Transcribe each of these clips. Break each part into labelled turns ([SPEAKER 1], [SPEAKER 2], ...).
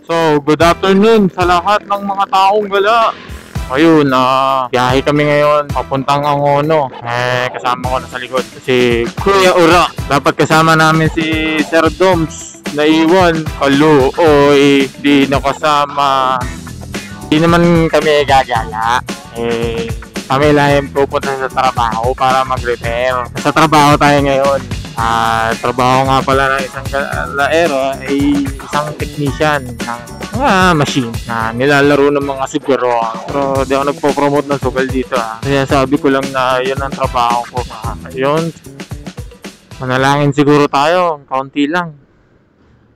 [SPEAKER 1] So, good afternoon sa lahat ng mga taong gala. Ayun, biyahe kami ngayon papuntang Angono. Kasama ko na sa likod si Kuya Ura. Dapat kasama namin si Sir Doms. Naiwan. Oy, di nakasama. Di naman kami gagala. Kami lang yung pupunta sa trabaho para mag-repair. Sa trabaho tayo ngayon. Trabaho nga pala ng isang laero ay isang technician ng machine na nilalaro ng mga siguro. Pero di ako nagpo-promote ng sugal dito. Kaya sabi ko lang na yun ang trabaho ko. Ayun. Manalangin siguro tayo. Kaunti lang.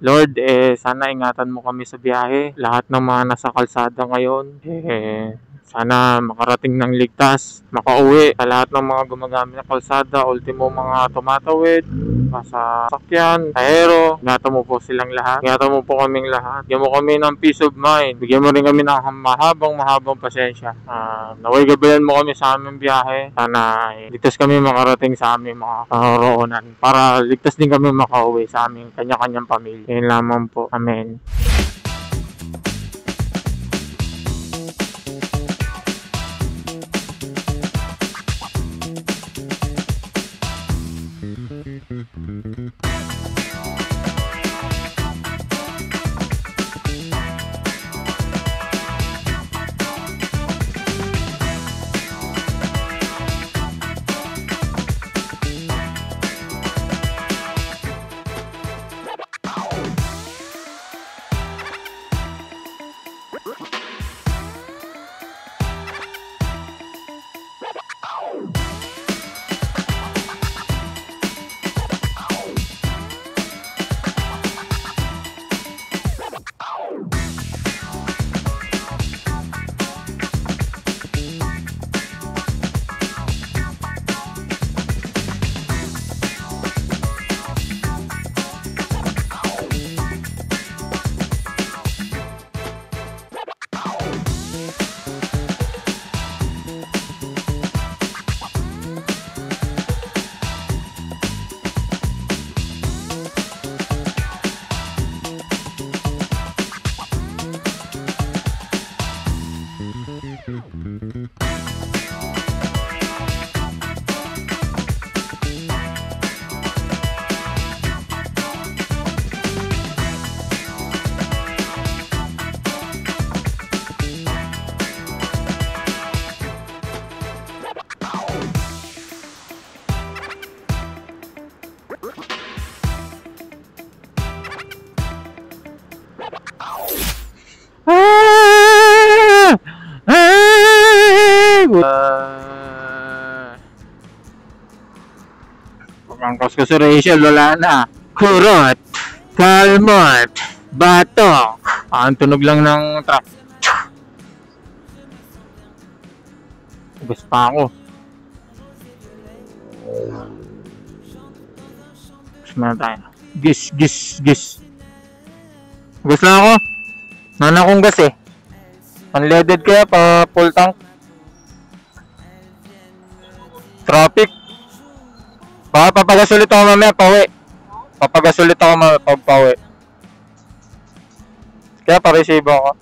[SPEAKER 1] Lord, sana ingatan mo kami sa biyahe. Lahat ng mga nasa kalsada ngayon, sana makarating ng ligtas, makauwi sa lahat ng mga gumagamit ng kalsada, ultimo mga tumatawid, sa sakyan, ahero. Ingatan mo po silang lahat. Ingatan mo po kaming lahat. Bigyan mo kami ng peace of mind. Bigyan mo rin kami ng mahabang pasensya. Naway gabayan mo kami sa aming biyahe. Sana ligtas kami makarating sa aming mga karoroonan para ligtas din kami makauwi sa aming kanya-kanyang pamilya. Yan lamang po. Amen. Pagkangkos ko si Rachel, wala na. Kurot, kalmot, batok. Ang tunog lang ng truck. Ubus pa ako. Ubus na tayo. Gis. Ubus na ako. Nana kong gas eh. Unleaded kaya pa full tank. Traffic. Papagas ulit ako mamaya, pauwi. Papagas ulit ako pauwi. Kaya pa-receive ako.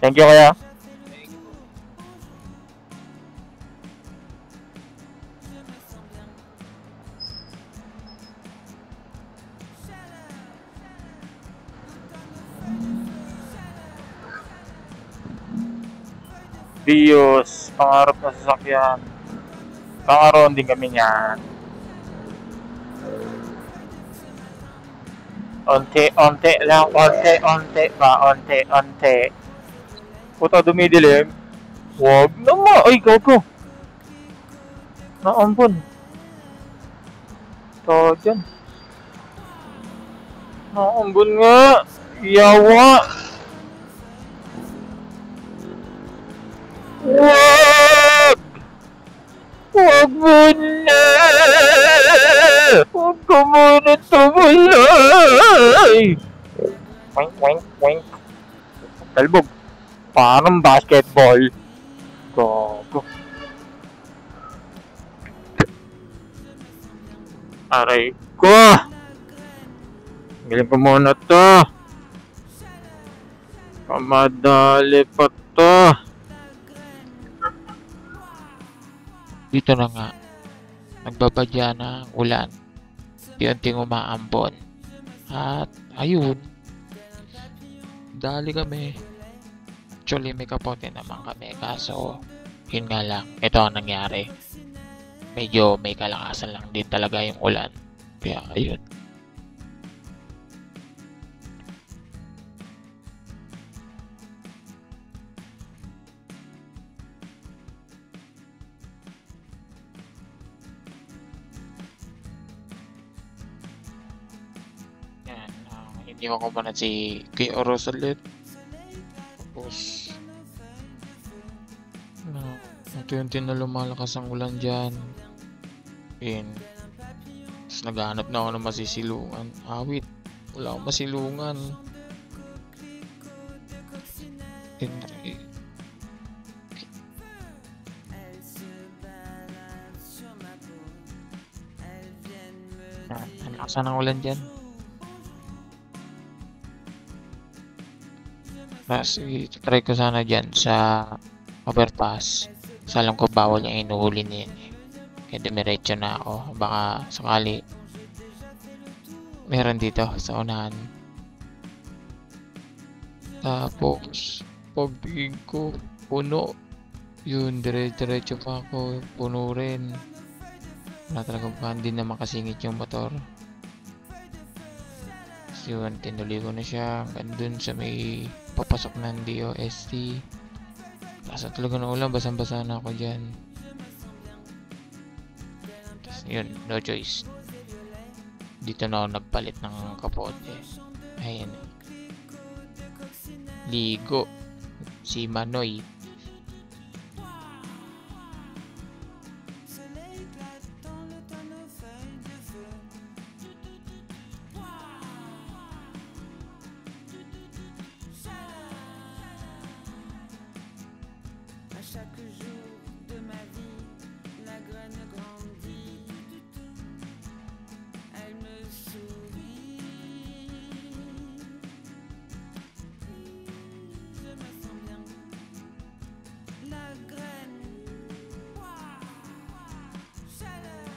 [SPEAKER 1] Thank you kaya. Vios, pangarap na sasakyan. Pangaroon din kami niyan. Onte lang, onte ba, onte. Puta dumidilim. Wag naman, ay gogo. Naampun. Ito dyan. Naampun nga. Yawa. Wag mo na! Wag ka muna tumulay! Wink. Talbog. Parang basketball. Go. Aray ko! Galing ko muna to. Pamadali pa to.
[SPEAKER 2] Dito na nga, nagbabadya na ang ulan. Unti-unting umaambon. At ayun, dali kami. Actually, may kapote naman kami. Kaso, yun nga lang, ito ang nangyari. Medyo may kalakasan lang din talaga yung ulan. Kaya ayun. Yan, hindi ko muna si Kuya Oros ulit. Tapos, unti-unti na lumalakas ang ulan dyan. Yun. Tapos naghahanap na ako ng masisilungan. Awit, wala akong masilungan. Ang lakas ng ulan dyan. Tapos try ko sana dyan sa overpass. So alam ko bawal yung inuhuli niya yun. Kaya dumiretso na ako. Baka sakali meron dito sa unahan. Tapos pagtingin ko puno. Yun, diretso pa ako. Puno rin. Wala talaga pa. Hindi na makasingit yung motor. So yun, tinuloy ko na siya hanggang dun sa may papasok ng DOST. Kasi talaga ng ulan, basang-basa na ako dyan. Tapos yun, no choice. Dito na ako nagpalit ng kapote. Ayan. Ligo. Si Manoy.
[SPEAKER 3] Chaque jour de ma vie, la graine grandit. Elle me sourit. Je me sens bien. La graine. Chaleur.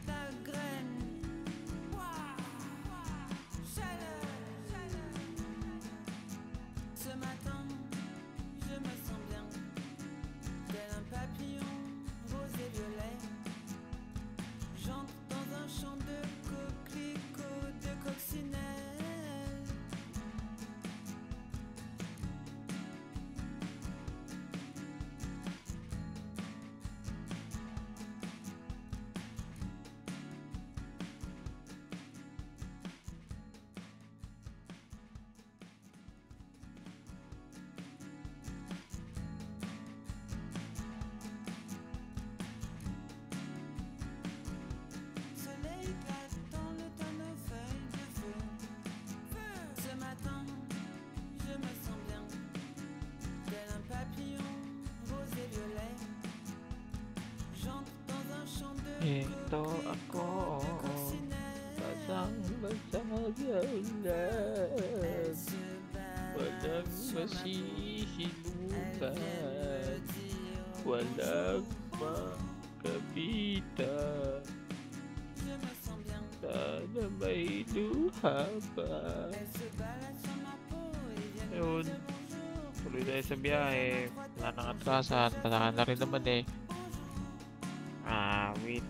[SPEAKER 3] La graine. Chaleur. Ce matin, je me sens bien, tel un papillon rose et violet. J'entre dans un champ de coquelicots, de coccinelles. Soleil éclate dans le tas nos feuilles de feu. Ce matin, je me sens bien, tel un papillon rose et violet. J'entre dans un champ de
[SPEAKER 2] Ito ako. Basang-basa ulan. Walang masisilukan. Walang makapitan.
[SPEAKER 3] Je me sens bien,
[SPEAKER 2] Sana may luha pa.
[SPEAKER 3] elle se balade sur ma peau et vient me
[SPEAKER 2] Ayun.
[SPEAKER 3] dire bonjour.
[SPEAKER 2] Tuloy tayo sa biyahe. Wala nang atrasan. Patakan na rin naman eh. Wait.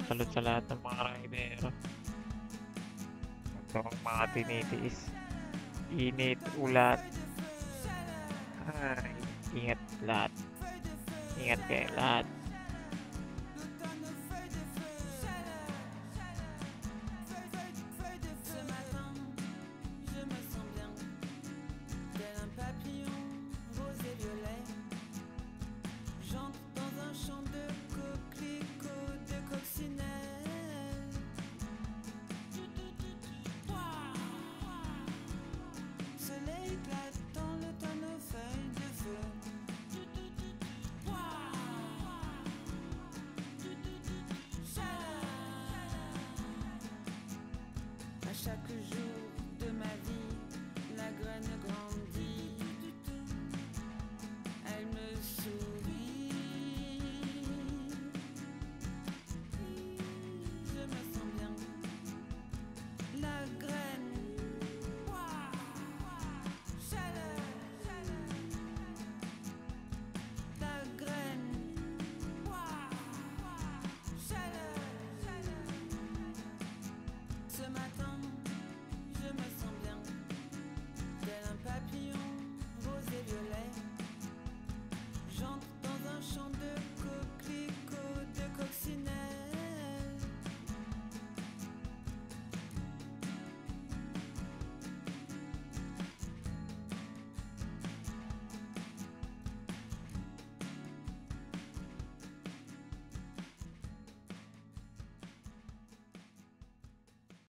[SPEAKER 2] Salud sa lahat ng mga rider. Ito ang mga tinitiis. Init, ulat. Ay, ingat lahat. Ingat kayo lahat.